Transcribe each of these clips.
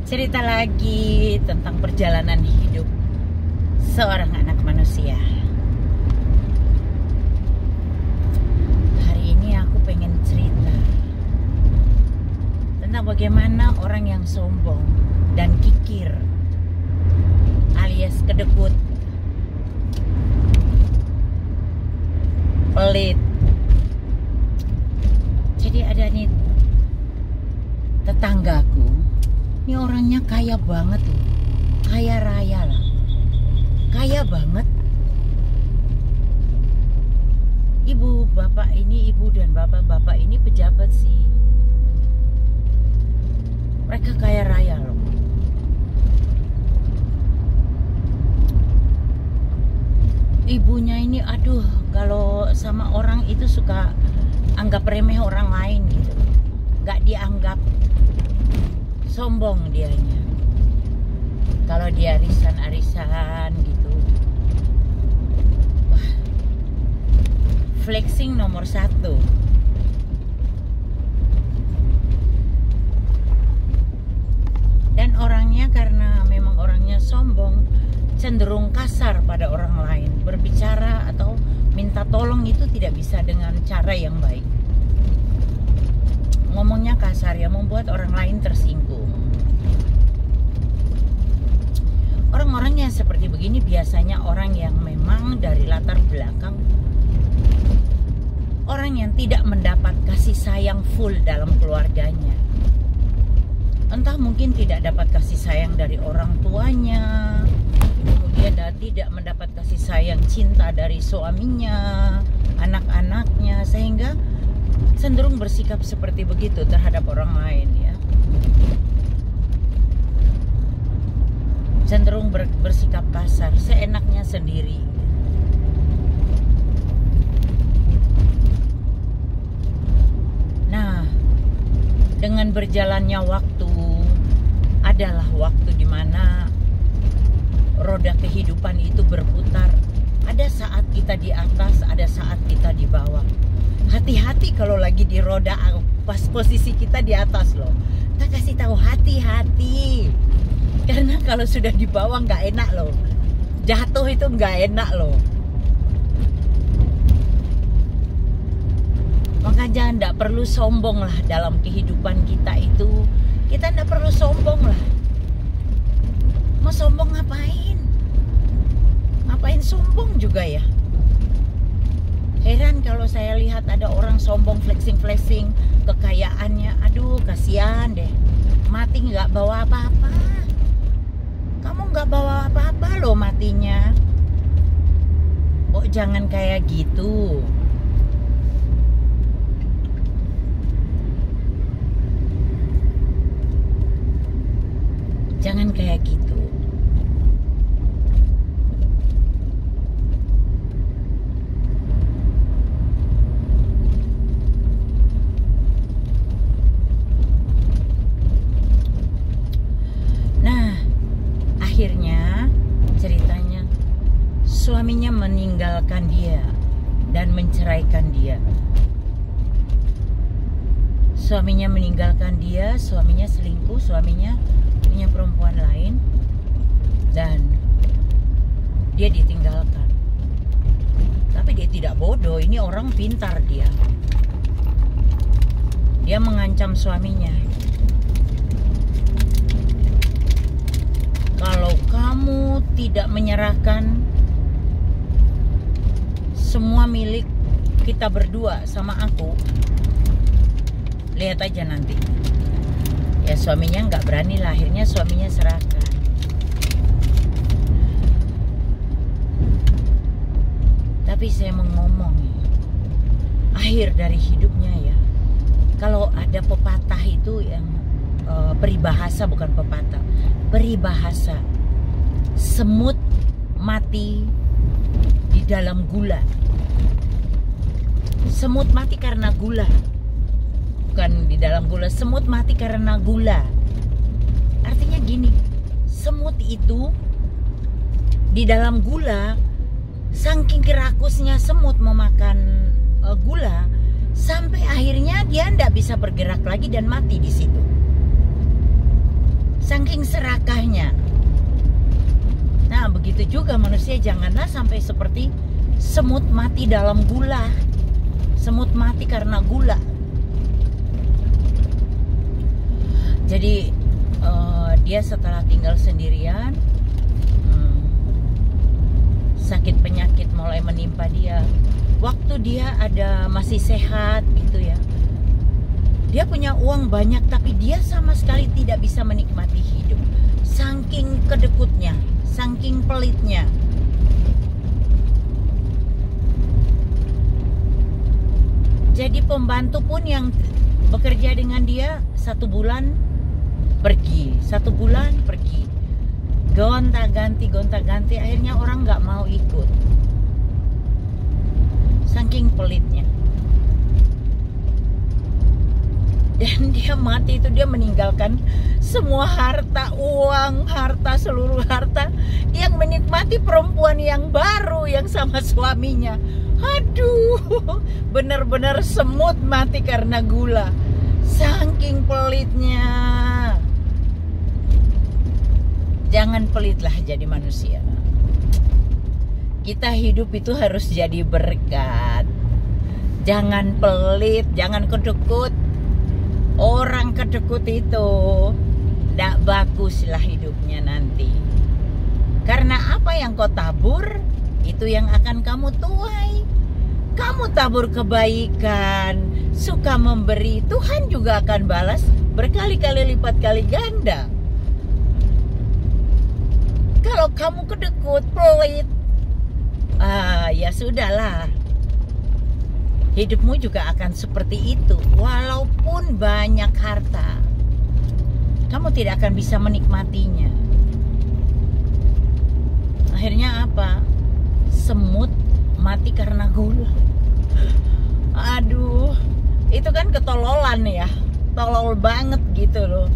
cerita lagi tentang perjalanan hidup seorang anak manusia. Hari ini aku pengen cerita tentang bagaimana orang yang sombong dan kikir alias kedekut, pelit. Jadi ada nih tetanggaku, ini orangnya kaya banget loh, kaya raya lah, kaya banget. Ibu dan bapak ini pejabat sih. Mereka kaya raya loh. Ibunya ini aduh, kalau sama orang itu suka anggap remeh orang lain gitu, nggak dianggap, sombong dianya. Kalau dia arisan gitu, wah, flexing nomor 1. Dan orangnya karena memang orangnya sombong, cenderung kasar pada orang lain. Berbicara atau minta tolong itu tidak bisa dengan cara yang baik. Ngomongnya kasar, ya membuat orang lain tersinggung. Orang-orang yang seperti begini biasanya orang yang memang dari latar belakang orang yang tidak mendapat kasih sayang full dalam keluarganya. Entah mungkin tidak dapat kasih sayang dari orang tuanya, kemudian tidak mendapat kasih sayang cinta dari suaminya, anak-anaknya, sehingga cenderung bersikap seperti begitu terhadap orang lain, ya. Cenderung bersikap kasar, seenaknya sendiri. Nah, dengan berjalannya waktu adalah waktu di mana roda kehidupan itu berputar. Ada saat kita di atas, ada saat kita di bawah. Hati-hati kalau lagi di roda pas posisi kita di atas loh. Kita kasih tahu hati-hati. Karena kalau sudah di bawah nggak enak loh. Jatuh itu nggak enak loh. Makanya nggak perlu sombong lah dalam kehidupan kita itu. Kita nggak perlu sombong lah. Mau sombong ngapain? Ngapain sombong juga ya? Heran kalau saya lihat ada orang sombong, flexing kekayaannya. Aduh, kasihan deh. Mati nggak bawa apa-apa. Kamu nggak bawa apa-apa loh matinya. Oh, jangan kayak gitu. Jangan kayak gitu. Nah, akhirnya ceritanya suaminya meninggalkan dia dan menceraikan dia. Suaminya meninggalkan dia, suaminya selingkuh, suaminya punya perempuan lain, dan dia ditinggalkan. Tapi dia tidak bodoh, ini orang pintar dia. Dia mengancam suaminya. Kalau kamu tidak menyerahkan semua milik kita berdua sama aku, lihat aja nanti. Ya suaminya nggak berani lah, akhirnya suaminya serahkan. Tapi saya mau ngomong, akhir dari hidupnya ya. Kalau ada pepatah itu yang peribahasa, bukan pepatah, peribahasa. Semut mati di dalam gula. Semut mati karena gula. Bukan di dalam gula, semut mati karena gula. Artinya gini, semut itu di dalam gula, saking kerakusnya semut memakan gula, sampai akhirnya dia tidak bisa bergerak lagi dan mati di situ. Saking saking serakahnya. Nah, begitu juga manusia, janganlah sampai seperti semut mati dalam gula. Semut mati karena gula. Jadi dia setelah tinggal sendirian, sakit penyakit mulai menimpa dia. Waktu dia masih sehat gitu ya, dia punya uang banyak, tapi dia sama sekali tidak bisa menikmati hidup. Saking kedekutnya, saking pelitnya. Jadi pembantu pun yang bekerja dengan dia 1 bulan pergi, 1 bulan pergi, gonta-ganti, akhirnya orang nggak mau ikut, saking pelitnya. Dan dia mati itu, dia meninggalkan semua harta, uang, harta, seluruh harta, yang menikmati perempuan yang baru yang sama suaminya. Aduh, benar-benar semut mati karena gula, saking pelitnya. Jangan pelitlah jadi manusia. Kita hidup itu harus jadi berkat. Jangan pelit, jangan kedekut. Orang kedekut itu tidak baguslah hidupnya nanti. Karena apa yang kau tabur, itu yang akan kamu tuai. Kamu tabur kebaikan, suka memberi, Tuhan juga akan balas berkali-kali lipat kali ganda. Kalau kamu kedekut, pelit, ya sudahlah. Hidupmu juga akan seperti itu. Walaupun banyak harta, kamu tidak akan bisa menikmatinya. Akhirnya apa? Semut mati karena gula. Aduh, itu kan ketololan ya. Tolol banget gitu loh.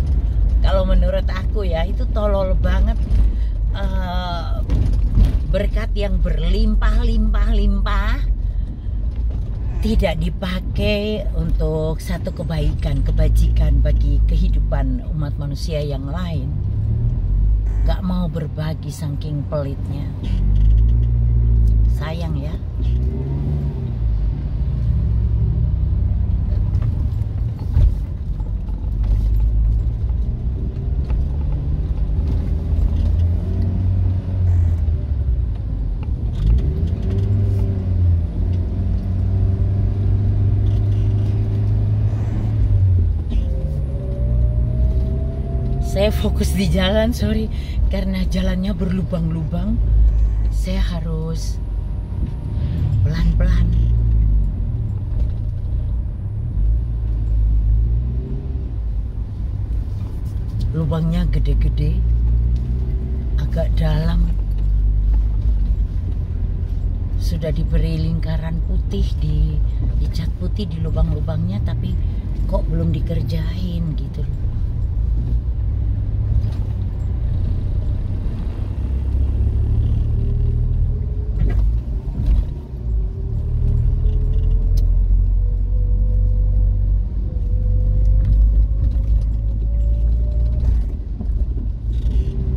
Kalau menurut aku ya, itu tolol banget. Berkat yang berlimpah-limpah tidak dipakai untuk satu kebaikan, kebajikan bagi kehidupan umat manusia yang lain. Gak mau berbagi saking pelitnya. Sayang ya. Saya fokus di jalan, sorry, karena jalannya berlubang-lubang. Saya harus pelan-pelan. Lubangnya gede-gede, agak dalam. Sudah diberi lingkaran putih, dicat putih di lubang-lubangnya, tapi kok belum dikerjain gitu loh.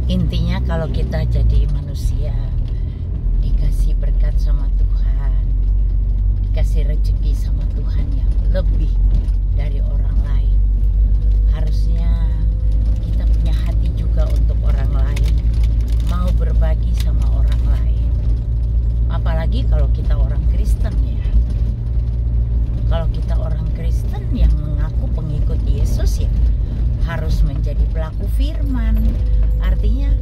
Intinya kalau kita jadi manusia, dikasih berkat sama Tuhan, dikasih rezeki sama Tuhan yang lebih dari orang lain, harusnya kita punya hati juga untuk orang lain, mau berbagi sama orang lain. Apalagi kalau kita orang Kristen ya. Kalau kita orang Kristen yang mengaku pengikut Yesus ya, harus menjadi pelaku firman. Artinya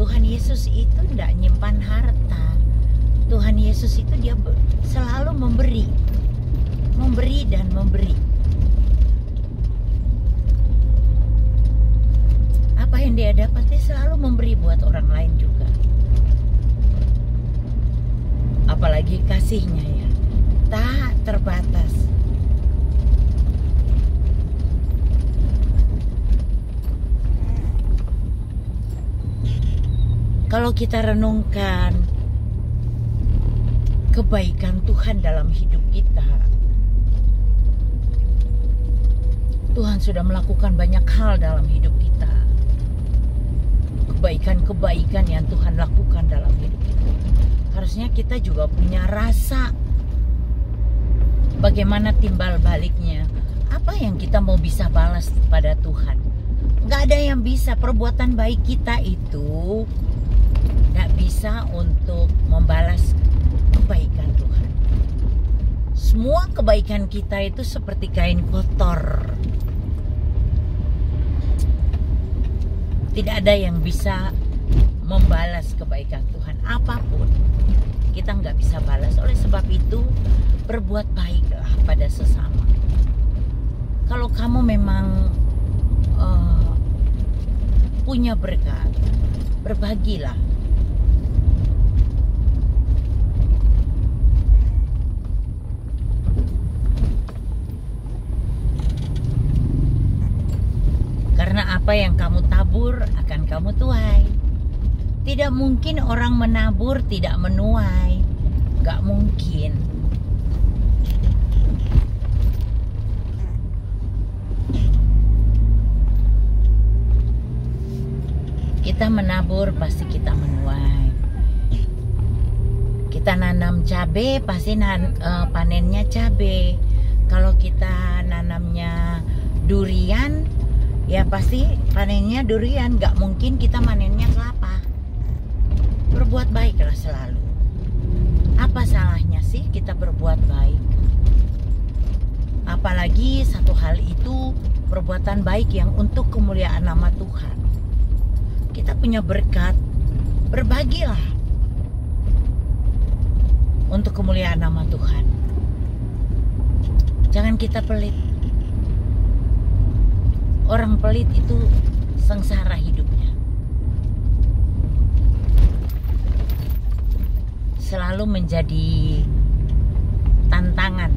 Tuhan Yesus itu tidak nyimpan harta. Tuhan Yesus itu dia selalu memberi dan memberi. Apa yang dia dapat, dia selalu memberi buat orang lain juga. Apalagi kasihnya ya, tak terbatas. Kalau kita renungkan kebaikan Tuhan dalam hidup kita, Tuhan sudah melakukan banyak hal dalam hidup kita. kebaikan-kebaikan yang Tuhan lakukan dalam hidup kita. Harusnya kita juga punya rasa bagaimana timbal baliknya. Apa yang kita mau bisa balas pada Tuhan? Gak ada yang bisa. Perbuatan baik kita itu gak bisa untuk membalas kebaikan Tuhan. Semua kebaikan kita itu seperti kain kotor. Tidak ada yang bisa membalas kebaikan Tuhan apapun. Kita nggak bisa balas. Oleh sebab itu, berbuat baiklah pada sesama. Kalau kamu memang punya berkat, berbagilah. Karena apa yang kamu tabur akan kamu tuai. Tidak mungkin orang menabur tidak menuai. Gak mungkin. Kita menabur pasti kita menuai. Kita nanam cabai pasti panennya cabai. Kalau kita nanamnya durian, ya pasti panennya durian, gak mungkin kita manennya kelapa. Berbuat baiklah selalu. Apa salahnya sih kita berbuat baik? Apalagi satu hal itu perbuatan baik yang untuk kemuliaan nama Tuhan. Kita punya berkat, berbagilah untuk kemuliaan nama Tuhan. Jangan kita pelit. Orang pelit itu sengsara hidupnya. Selalu menjadi tantangan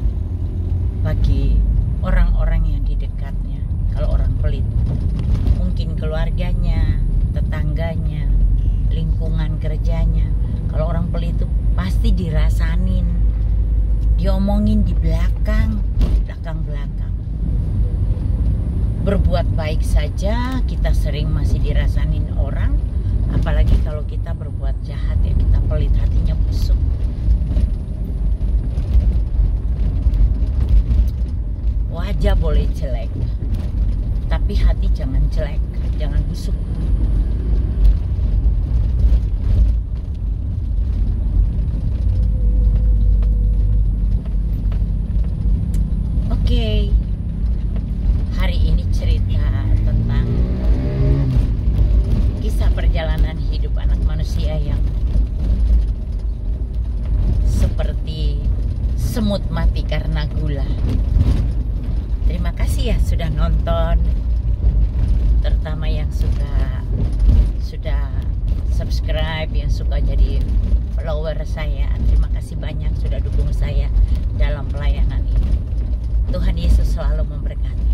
bagi orang-orang yang di dekatnya. Kalau orang pelit, mungkin keluarganya, tetangganya, lingkungan kerjanya. Kalau orang pelit itu pasti dirasanin, diomongin di belakang. Berbuat baik saja kita sering masih dirasanin orang, apalagi kalau kita berbuat jahat, ya kita pelit, hatinya busuk. Wajah boleh jelek, tapi hati jangan jelek, jangan busuk. Oke. Hari ini cerita tentang kisah perjalanan hidup anak manusia yang seperti semut mati karena gula. Terima kasih ya sudah nonton, terutama yang sudah subscribe, yang suka jadi follower saya. Terima kasih banyak sudah dukung saya dalam pelayanan ini. Tuhan Yesus selalu memberkati.